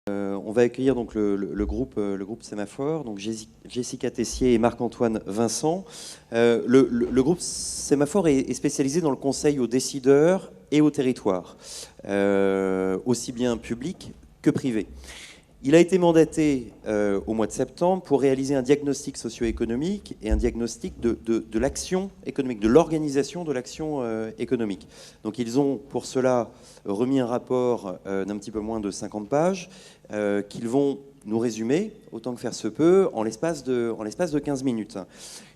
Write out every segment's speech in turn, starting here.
On va accueillir donc le groupe Sémaphore, donc Jessica Tessier et Marc-Antoine Vincent. Le groupe Sémaphore est spécialisé dans le conseil aux décideurs et aux territoires, aussi bien publics que privés. Il a été mandaté au mois de septembre pour réaliser un diagnostic socio-économique et un diagnostic de l'action économique, de l'organisation de l'action économique. Donc ils ont pour cela remis un rapport d'un petit peu moins de 50 pages qu'ils vont nous résumer, autant que faire se peut, en l'espace de 15 minutes.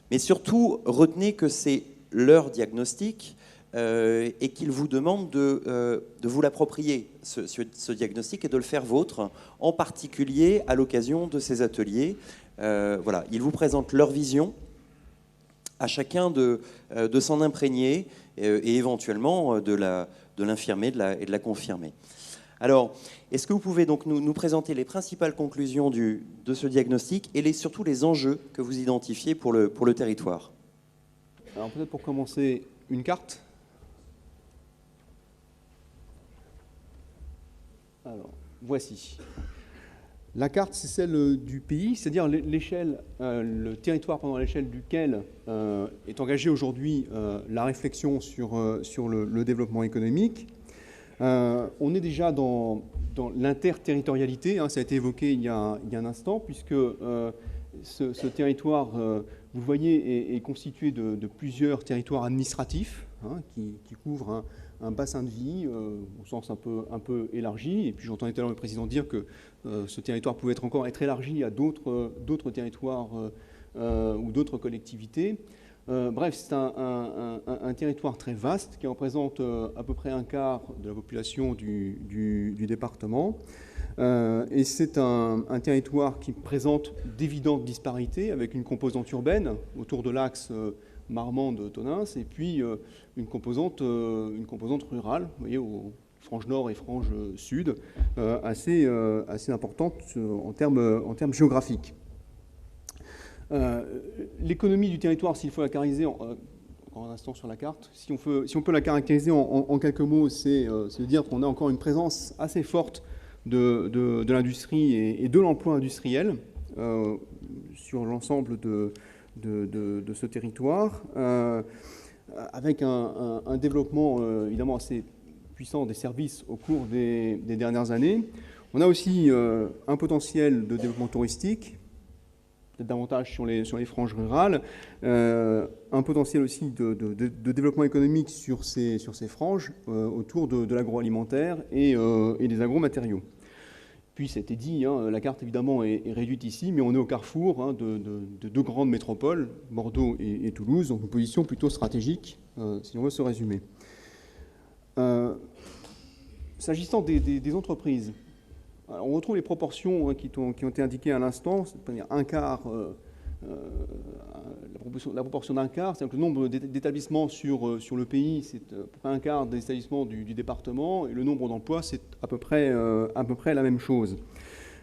Mais surtout, retenez que c'est leur diagnostic et qu'ils vous demandent de vous l'approprier, ce diagnostic, et de le faire vôtre, en particulier à l'occasion de ces ateliers. Voilà, ils vous présentent leur vision, à chacun de s'en imprégner et éventuellement de l'infirmer et de la confirmer. Alors, est-ce que vous pouvez donc nous présenter les principales conclusions de ce diagnostic et surtout les enjeux que vous identifiez pour le territoire? Alors peut-être pour commencer, une carte. Alors, voici. La carte, c'est celle du pays, c'est-à-dire l'échelle, le territoire pendant l'échelle duquel est engagée aujourd'hui la réflexion sur le développement économique. On est déjà dans l'interterritorialité, hein, ça a été évoqué il y a un instant, puisque ce territoire, vous le voyez, est constitué de plusieurs territoires administratifs hein, qui couvrent un bassin de vie au sens un peu élargi. Et puis j'entendais tout à l'heure le président dire que ce territoire pouvait encore être élargi à d'autres territoires ou d'autres collectivités. Bref, c'est un territoire très vaste qui représente à peu près un quart de la population du département. Et c'est un territoire qui présente d'évidentes disparités avec une composante urbaine autour de l'axe Marmande-Tonneins et puis une composante rurale, vous voyez, aux franges nord et franges sud, assez importante en termes géographiques. L'économie du territoire, s'il faut la caractériser un instant sur la carte, si on peut la caractériser en quelques mots, c'est de dire qu'on a encore une présence assez forte de l'industrie et de l'emploi industriel sur l'ensemble de ce territoire, avec un développement évidemment assez puissant des services au cours des dernières années. On a aussi un potentiel de développement touristique, peut-être davantage sur les franges rurales, un potentiel aussi de développement économique sur ces franges autour de l'agroalimentaire et des agromatériaux. Puis, ça a été dit, hein, la carte évidemment est réduite ici, mais on est au carrefour hein, de deux grandes métropoles, Bordeaux et Toulouse, donc une position plutôt stratégique, si on veut se résumer. S'agissant des entreprises, alors on retrouve les proportions hein, qui ont été indiquées à l'instant, c'est-à-dire un quart, la proportion d'un quart, c'est-à-dire que le nombre d'établissements sur le pays, c'est à peu près un quart des établissements du département, et le nombre d'emplois, c'est à peu près la même chose.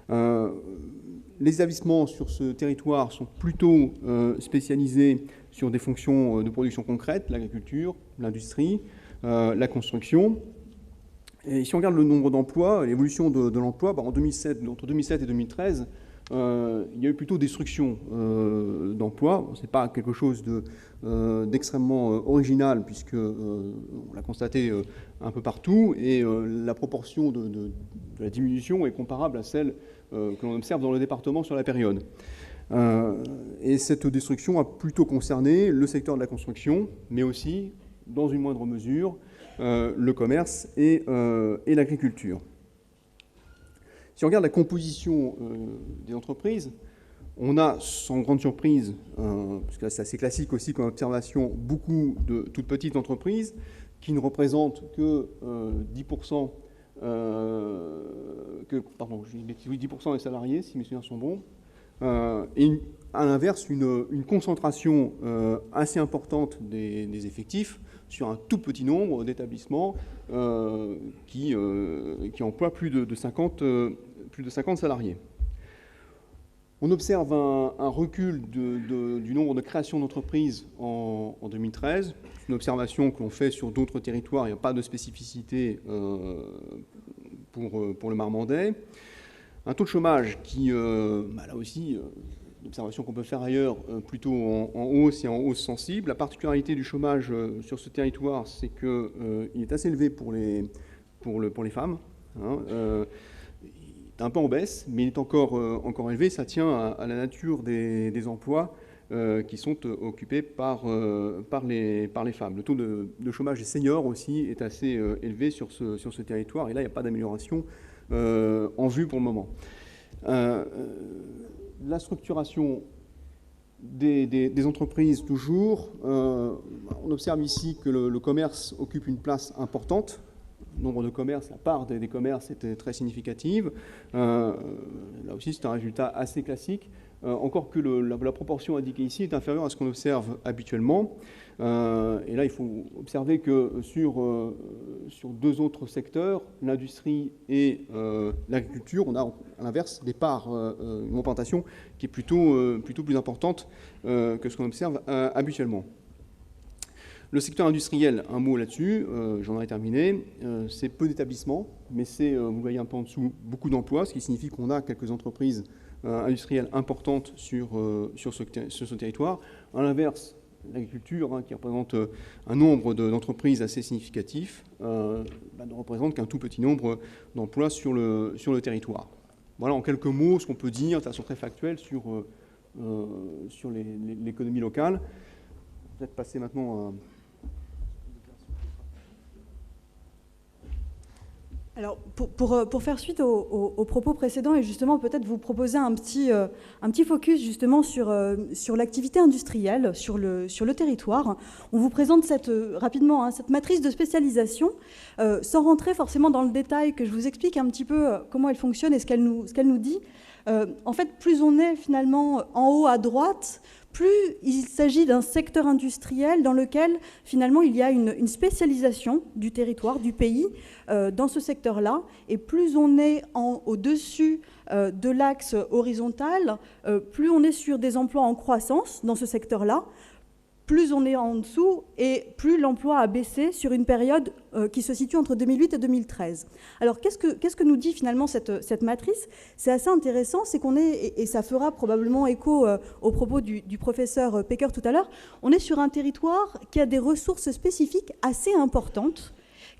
Les établissements sur ce territoire sont plutôt spécialisés sur des fonctions de production concrète, l'agriculture, l'industrie, la construction. Et si on regarde le nombre d'emplois, l'évolution de l'emploi, entre 2007 et 2013, il y a eu plutôt destruction d'emplois. Ce n'est pas quelque chose d'extrêmement original, puisque on l'a constaté un peu partout, et la proportion de la diminution est comparable à celle que l'on observe dans le département sur la période. Et cette destruction a plutôt concerné le secteur de la construction, mais aussi, dans une moindre mesure, le commerce et l'agriculture. Si on regarde la composition des entreprises, on a, sans grande surprise, parce que c'est assez classique aussi comme observation, beaucoup de toutes petites entreprises qui ne représentent que 10%, 10% des salariés, si mes souvenirs sont bons, et à l'inverse, une concentration assez importante des effectifs sur un tout petit nombre d'établissements qui emploient plus de 50 salariés. On observe un recul du nombre de créations d'entreprises en 2013. C'est une observation que l'on fait sur d'autres territoires. Il n'y a pas de spécificité pour le Marmandais. Un taux de chômage qui, là aussi, l'observation qu'on peut faire ailleurs, plutôt en hausse et en hausse sensible. La particularité du chômage sur ce territoire, c'est qu'il est assez élevé pour les femmes. Hein, il est un peu en baisse, mais il est encore élevé. Ça tient à la nature des emplois qui sont occupés par les femmes. Le taux de chômage des seniors aussi est assez élevé sur ce territoire, et là, il n'y a pas d'amélioration en vue pour le moment. La structuration des entreprises, toujours, on observe ici que le commerce occupe une place importante. Le nombre de commerces, la part des commerces était très significative. Là aussi, c'est un résultat assez classique, encore que la proportion indiquée ici est inférieure à ce qu'on observe habituellement. Et là, il faut observer que sur deux autres secteurs, l'industrie et l'agriculture, on a à l'inverse des parts, une augmentation qui est plutôt plus importante que ce qu'on observe habituellement. Le secteur industriel, un mot là-dessus, j'en ai terminé, c'est peu d'établissements, mais c'est, vous voyez un peu en dessous, beaucoup d'emplois, ce qui signifie qu'on a quelques entreprises industrielles importantes sur ce territoire. À l'inverse, l'agriculture, qui représente un nombre d'entreprises assez significatif, ne représente qu'un tout petit nombre d'emplois sur le territoire. Voilà en quelques mots ce qu'on peut dire de façon très factuelle sur l'économie locale. Peut-être passer maintenant à... Alors, pour faire suite aux propos précédents et justement peut-être vous proposer un petit focus justement sur l'activité industrielle, sur le territoire, on vous présente rapidement cette matrice de spécialisation, sans rentrer forcément dans le détail, que je vous explique un petit peu comment elle fonctionne et ce qu'elle nous dit. En fait, plus on est finalement en haut à droite, plus il s'agit d'un secteur industriel dans lequel, finalement, il y a une spécialisation du territoire, du pays, dans ce secteur-là. Et plus on est au-dessus de l'axe horizontal, plus on est sur des emplois en croissance dans ce secteur-là, plus on est en dessous et plus l'emploi a baissé sur une période qui se situe entre 2008 et 2013. Alors, qu'est-ce que nous dit finalement cette matrice? C'est assez intéressant, c'est qu'on est, et ça fera probablement écho aux propos du professeur Pecker tout à l'heure, on est sur un territoire qui a des ressources spécifiques assez importantes,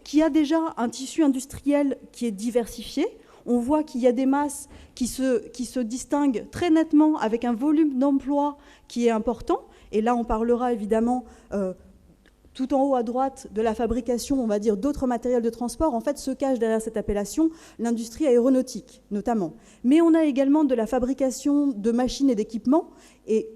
qui a déjà un tissu industriel qui est diversifié. On voit qu'il y a des masses qui se distinguent très nettement avec un volume d'emploi qui est important. Et là, on parlera évidemment, tout en haut à droite, de la fabrication, on va dire, d'autres matériels de transport. En fait, se cache derrière cette appellation l'industrie aéronautique, notamment. Mais on a également de la fabrication de machines et d'équipements. Et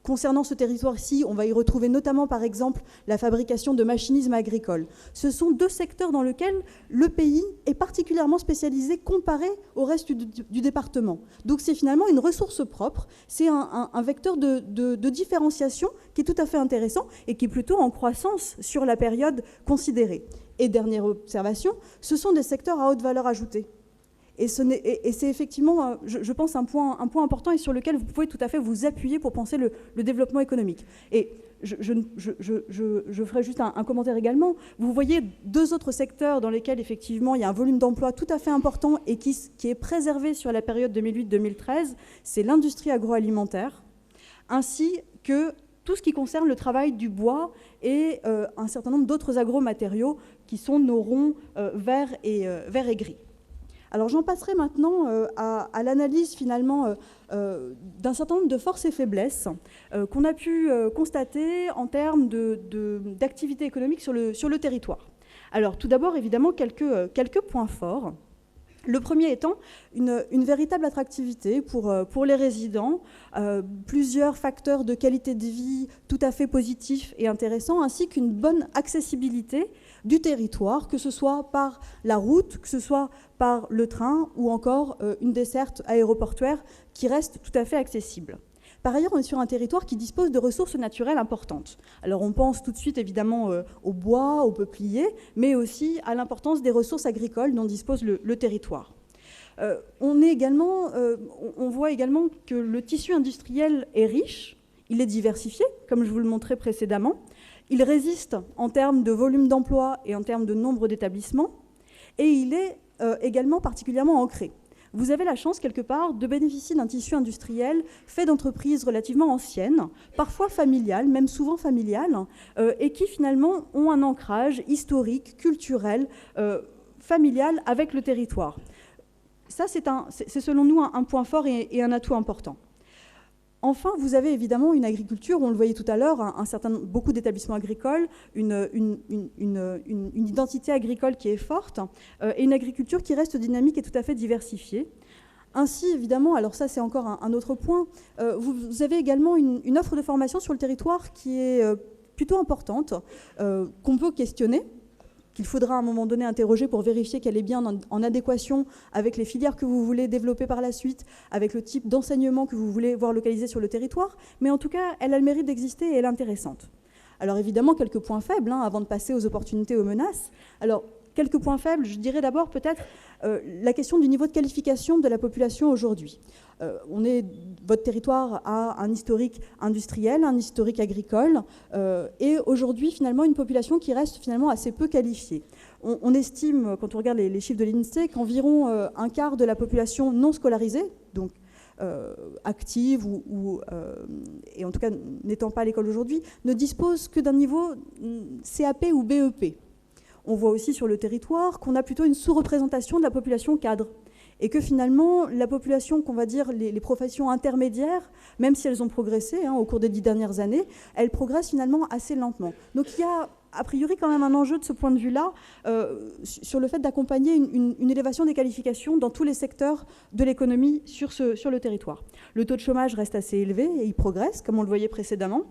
concernant ce territoire-ci, on va y retrouver notamment, par exemple, la fabrication de machinisme agricole. Ce sont deux secteurs dans lesquels le pays est particulièrement spécialisé comparé au reste du département. Donc c'est finalement une ressource propre, c'est un vecteur de différenciation qui est tout à fait intéressant et qui est plutôt en croissance sur la période considérée. Et dernière observation, ce sont des secteurs à haute valeur ajoutée. Et c'est effectivement, je pense, un point important et sur lequel vous pouvez tout à fait vous appuyer pour penser le développement économique. Et je ferai juste un commentaire également. Vous voyez deux autres secteurs dans lesquels, effectivement, il y a un volume d'emploi tout à fait important et qui est préservé sur la période 2008-2013. C'est l'industrie agroalimentaire, ainsi que tout ce qui concerne le travail du bois et un certain nombre d'autres agromatériaux qui sont nos ronds verts et gris. Alors j'en passerai maintenant à l'analyse finalement d'un certain nombre de forces et faiblesses qu'on a pu constater en termes d'activité économique sur le territoire. Alors tout d'abord évidemment quelques points forts. Le premier étant une véritable attractivité pour les résidents, plusieurs facteurs de qualité de vie tout à fait positifs et intéressants, ainsi qu'une bonne accessibilité du territoire, que ce soit par la route, que ce soit par le train ou encore une desserte aéroportuaire qui reste tout à fait accessible. Par ailleurs, on est sur un territoire qui dispose de ressources naturelles importantes. Alors on pense tout de suite évidemment au bois, aux peupliers, mais aussi à l'importance des ressources agricoles dont dispose le territoire. On voit également que le tissu industriel est riche, il est diversifié, comme je vous le montrais précédemment. Il résiste en termes de volume d'emploi et en termes de nombre d'établissements, et il est également particulièrement ancré. vous avez la chance, quelque part, de bénéficier d'un tissu industriel fait d'entreprises relativement anciennes, parfois familiales, même souvent familiales, et qui, finalement, ont un ancrage historique, culturel, familial avec le territoire. Ça, c'est selon nous un point fort et un atout important. Enfin, vous avez évidemment une agriculture, on le voyait tout à l'heure, beaucoup d'établissements agricoles, une identité agricole qui est forte, et une agriculture qui reste dynamique et tout à fait diversifiée. Ainsi, évidemment, alors ça c'est encore un autre point, vous avez également une offre de formation sur le territoire qui est plutôt importante, qu'on peut questionner, qu'il faudra à un moment donné interroger pour vérifier qu'elle est bien en adéquation avec les filières que vous voulez développer par la suite, avec le type d'enseignement que vous voulez voir localisé sur le territoire, mais en tout cas, elle a le mérite d'exister et elle est intéressante. Alors évidemment, quelques points faibles, avant de passer aux opportunités, aux menaces. Alors, quelques points faibles, je dirais d'abord peut-être la question du niveau de qualification de la population aujourd'hui. Votre territoire a un historique industriel, un historique agricole, et aujourd'hui finalement une population qui reste finalement assez peu qualifiée. On estime, quand on regarde les chiffres de l'INSEE, qu'environ un quart de la population non scolarisée, donc active et en tout cas n'étant pas à l'école aujourd'hui, ne dispose que d'un niveau CAP ou BEP. On voit aussi sur le territoire qu'on a plutôt une sous-représentation de la population cadre et que finalement, la population, qu'on va dire les professions intermédiaires, même si elles ont progressé au cours des 10 dernières années, elles progressent finalement assez lentement. Donc il y a a priori quand même un enjeu de ce point de vue-là sur le fait d'accompagner une élévation des qualifications dans tous les secteurs de l'économie sur le territoire. Le taux de chômage reste assez élevé et il progresse, comme on le voyait précédemment.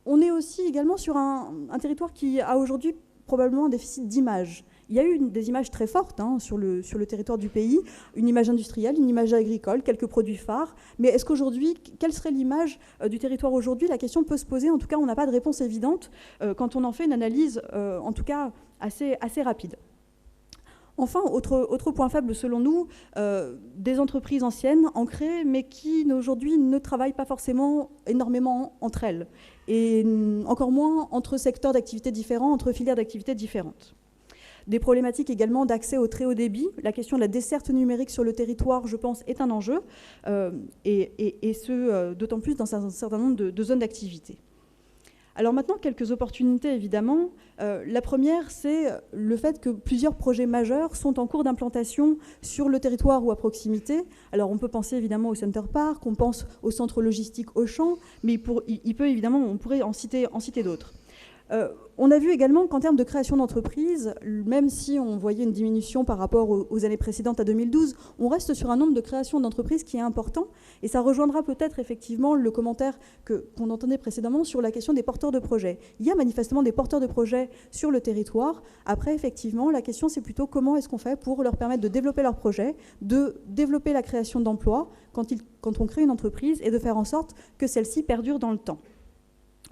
On est aussi également sur un territoire qui a aujourd'hui probablement un déficit d'image. Il y a eu des images très fortes sur le territoire du pays, une image industrielle, une image agricole, quelques produits phares. Mais est-ce qu'aujourd'hui, quelle serait l'image du territoire aujourd'hui? La question peut se poser. En tout cas, on n'a pas de réponse évidente quand on en fait une analyse, en tout cas, assez rapide. Enfin, autre point faible selon nous, des entreprises anciennes, ancrées, mais qui aujourd'hui ne travaillent pas forcément énormément entre elles, et encore moins entre secteurs d'activité différents, entre filières d'activité différentes. Des problématiques également d'accès au très haut débit. La question de la desserte numérique sur le territoire, je pense, est un enjeu, et ce, d'autant plus dans un certain nombre de zones d'activité. Alors maintenant, quelques opportunités, évidemment. La première, c'est le fait que plusieurs projets majeurs sont en cours d'implantation sur le territoire ou à proximité. Alors on peut penser évidemment au Center Park, on pense au centre logistique Auchan, mais on pourrait en citer d'autres. On a vu également qu'en termes de création d'entreprises, même si on voyait une diminution par rapport aux années précédentes à 2012, on reste sur un nombre de créations d'entreprises qui est important, et ça rejoindra peut-être effectivement le commentaire qu'on entendait précédemment sur la question des porteurs de projets. Il y a manifestement des porteurs de projets sur le territoire. Après, effectivement, la question c'est plutôt comment est-ce qu'on fait pour leur permettre de développer leurs projets, de développer la création d'emplois quand on crée une entreprise, et de faire en sorte que celle-ci perdure dans le temps.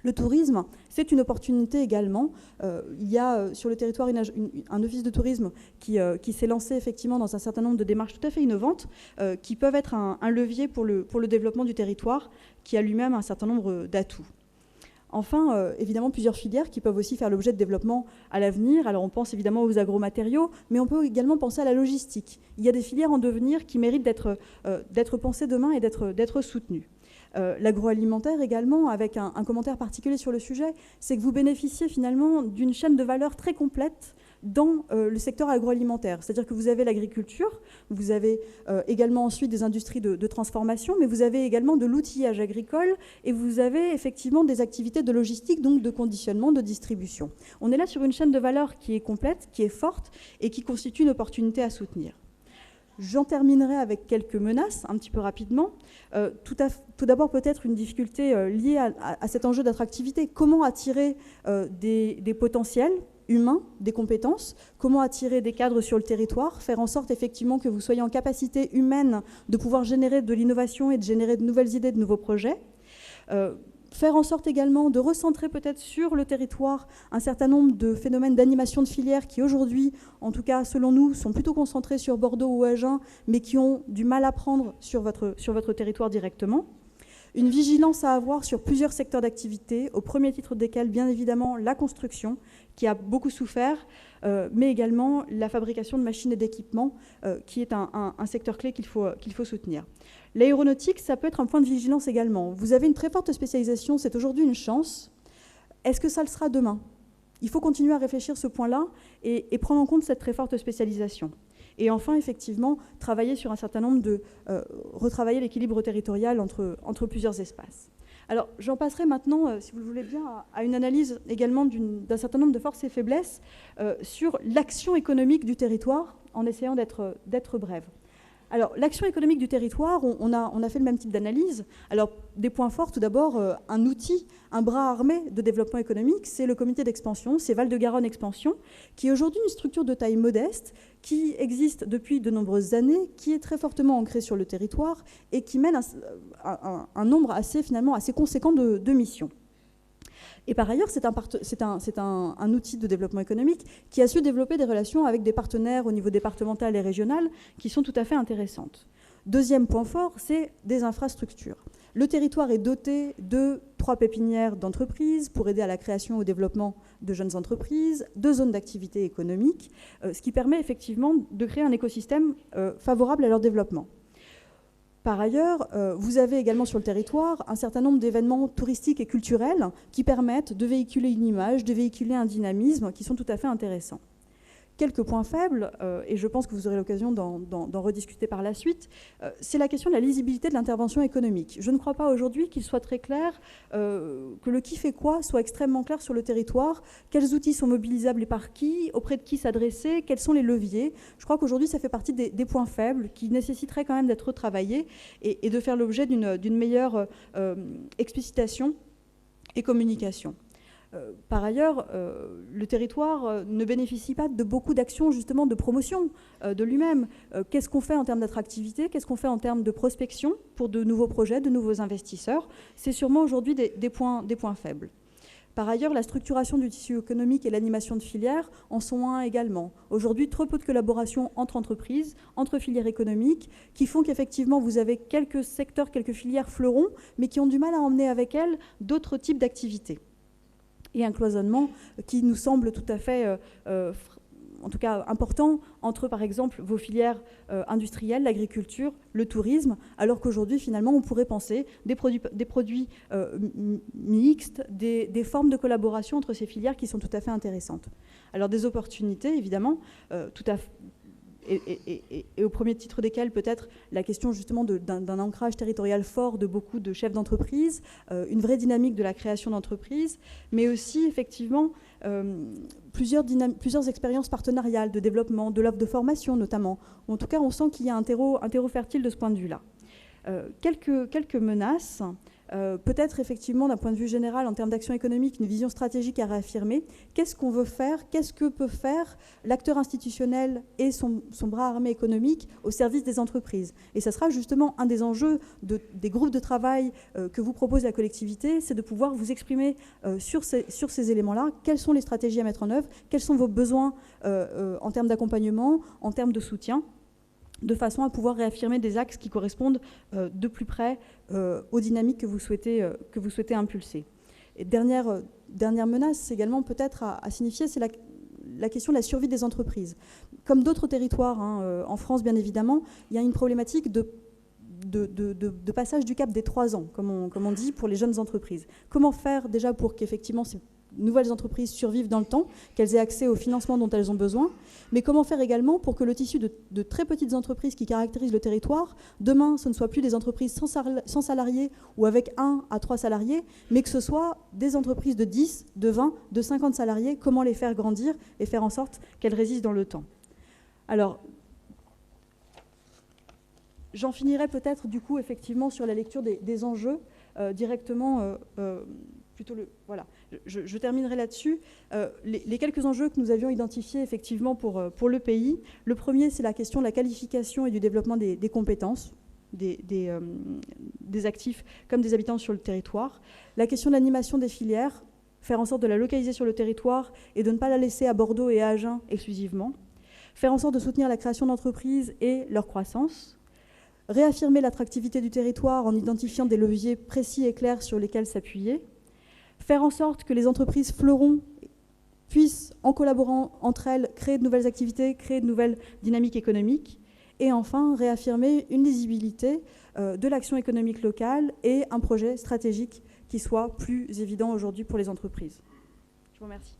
Le tourisme, c'est une opportunité également. Il y a sur le territoire un office de tourisme qui s'est lancé effectivement dans un certain nombre de démarches tout à fait innovantes qui peuvent être un levier pour le développement du territoire, qui a lui-même un certain nombre d'atouts. Enfin, évidemment, plusieurs filières qui peuvent aussi faire l'objet de développement à l'avenir. Alors, on pense évidemment aux agromatériaux, mais on peut également penser à la logistique. Il y a des filières en devenir qui méritent d'être pensées demain et d'être soutenues. L'agroalimentaire également, avec un commentaire particulier sur le sujet, c'est que vous bénéficiez finalement d'une chaîne de valeur très complète dans le secteur agroalimentaire. C'est-à-dire que vous avez l'agriculture, vous avez également ensuite des industries de transformation, mais vous avez également de l'outillage agricole et vous avez effectivement des activités de logistique, donc de conditionnement, de distribution. On est là sur une chaîne de valeur qui est complète, qui est forte et qui constitue une opportunité à soutenir. J'en terminerai avec quelques menaces, un petit peu rapidement. Tout d'abord, peut-être une difficulté liée à cet enjeu d'attractivité. Comment attirer des potentiels humains, des compétences? Comment attirer des cadres sur le territoire? Faire en sorte, effectivement, que vous soyez en capacité humaine de pouvoir générer de l'innovation et de générer de nouvelles idées, de nouveaux projets. Faire en sorte également de recentrer peut-être sur le territoire un certain nombre de phénomènes d'animation de filières qui aujourd'hui, en tout cas selon nous, sont plutôt concentrés sur Bordeaux ou Agen, mais qui ont du mal à prendre sur votre territoire directement. Une vigilance à avoir sur plusieurs secteurs d'activité, au premier titre desquels, bien évidemment, la construction, qui a beaucoup souffert, mais également la fabrication de machines et d'équipements, qui est un secteur clé qu'il faut soutenir. L'aéronautique, ça peut être un point de vigilance également. Vous avez une très forte spécialisation, c'est aujourd'hui une chance. Est-ce que ça le sera demain? Il faut continuer à réfléchir ce point-là et prendre en compte cette très forte spécialisation. Et enfin, effectivement, travailler sur un certain nombre de... retravailler l'équilibre territorial entre plusieurs espaces. Alors, j'en passerai maintenant, si vous le voulez bien, à une analyse également d'un certain nombre de forces et faiblesses sur l'action économique du territoire, en essayant d'être brève. Alors, l'action économique du territoire, on a fait le même type d'analyse. Alors, des points forts, tout d'abord, un outil, un bras armé de développement économique, c'est le comité d'expansion, c'est Val-de-Garonne Expansion, qui est aujourd'hui une structure de taille modeste, qui existe depuis de nombreuses années, qui est très fortement ancrée sur le territoire et qui mène un nombre assez conséquent de missions. Et par ailleurs, c'est un outil de développement économique qui a su développer des relations avec des partenaires au niveau départemental et régional qui sont tout à fait intéressantes. Deuxième point fort, c'est des infrastructures. Le territoire est doté de 3 pépinières d'entreprises pour aider à la création et au développement de jeunes entreprises, 2 zones d'activité économique, ce qui permet effectivement de créer un écosystème favorable à leur développement. Par ailleurs, vous avez également sur le territoire un certain nombre d'événements touristiques et culturels qui permettent de véhiculer une image, de véhiculer un dynamisme qui sont tout à fait intéressants. Quelques points faibles, et je pense que vous aurez l'occasion d'en rediscuter par la suite, c'est la question de la lisibilité de l'intervention économique. Je ne crois pas aujourd'hui qu'il soit très clair, que le qui fait quoi soit extrêmement clair sur le territoire, quels outils sont mobilisables et par qui, auprès de qui s'adresser, quels sont les leviers. Je crois qu'aujourd'hui, ça fait partie des points faibles qui nécessiteraient quand même d'être retravaillés et de faire l'objet d'une meilleure explicitation et communication. Par ailleurs, le territoire ne bénéficie pas de beaucoup d'actions justement de promotion de lui-même. Qu'est-ce qu'on fait en termes d'attractivité? Qu'est-ce qu'on fait en termes de prospection pour de nouveaux projets, de nouveaux investisseurs? C'est sûrement aujourd'hui des points faibles. Par ailleurs, la structuration du tissu économique et l'animation de filières en sont un également. Aujourd'hui, trop peu de collaboration entre entreprises, entre filières économiques, qui font qu'effectivement, vous avez quelques secteurs, quelques filières fleurons, mais qui ont du mal à emmener avec elles d'autres types d'activités. Et un cloisonnement qui nous semble tout à fait, en tout cas important, entre par exemple vos filières industrielles, l'agriculture, le tourisme, alors qu'aujourd'hui finalement on pourrait penser des produits mixtes, des formes de collaboration entre ces filières qui sont tout à fait intéressantes. Alors des opportunités évidemment, tout à fait. Et au premier titre desquels peut-être la question justement d'un ancrage territorial fort de beaucoup de chefs d'entreprise, une vraie dynamique de la création d'entreprises, mais aussi effectivement plusieurs expériences partenariales de développement, de l'offre de formation notamment. En tout cas, on sent qu'il y a un terreau fertile de ce point de vue-là. Quelques menaces. Peut-être effectivement d'un point de vue général en termes d'action économique, une vision stratégique à réaffirmer. Qu'est-ce qu'on veut faire? Qu'est-ce que peut faire l'acteur institutionnel et son bras armé économique au service des entreprises? Et ça sera justement un des enjeux des groupes de travail que vous propose la collectivité, c'est de pouvoir vous exprimer sur ces éléments-là. Quelles sont les stratégies à mettre en œuvre? Quels sont vos besoins en termes d'accompagnement, en termes de soutien, de façon à pouvoir réaffirmer des axes qui correspondent de plus près aux dynamiques que vous souhaitez impulser. Et dernière menace également peut-être à signifier, c'est la question de la survie des entreprises. Comme d'autres territoires, en France bien évidemment, il y a une problématique de passage du cap des 3 ans, comme on dit, pour les jeunes entreprises. Comment faire déjà pour qu'effectivement ces nouvelles entreprises survivent dans le temps, qu'elles aient accès au financement dont elles ont besoin, mais comment faire également pour que le tissu de très petites entreprises qui caractérisent le territoire, demain, ce ne soit plus des entreprises sans salariés ou avec 1 à 3 salariés, mais que ce soit des entreprises de 10, de 20, de 50 salariés, comment les faire grandir et faire en sorte qu'elles résistent dans le temps. Alors, j'en finirai peut-être du coup effectivement sur la lecture des enjeux directement, voilà. Je terminerai là-dessus. Les quelques enjeux que nous avions identifiés effectivement pour le pays. Le premier, c'est la question de la qualification et du développement des compétences des actifs comme des habitants sur le territoire. La question de l'animation des filières, faire en sorte de la localiser sur le territoire et de ne pas la laisser à Bordeaux et à Agen exclusivement. Faire en sorte de soutenir la création d'entreprises et leur croissance. réaffirmer l'attractivité du territoire en identifiant des leviers précis et clairs sur lesquels s'appuyer, faire en sorte que les entreprises fleurons puissent, en collaborant entre elles, créer de nouvelles activités, créer de nouvelles dynamiques économiques, et enfin réaffirmer une lisibilité de l'action économique locale et un projet stratégique qui soit plus évident aujourd'hui pour les entreprises. Je vous remercie.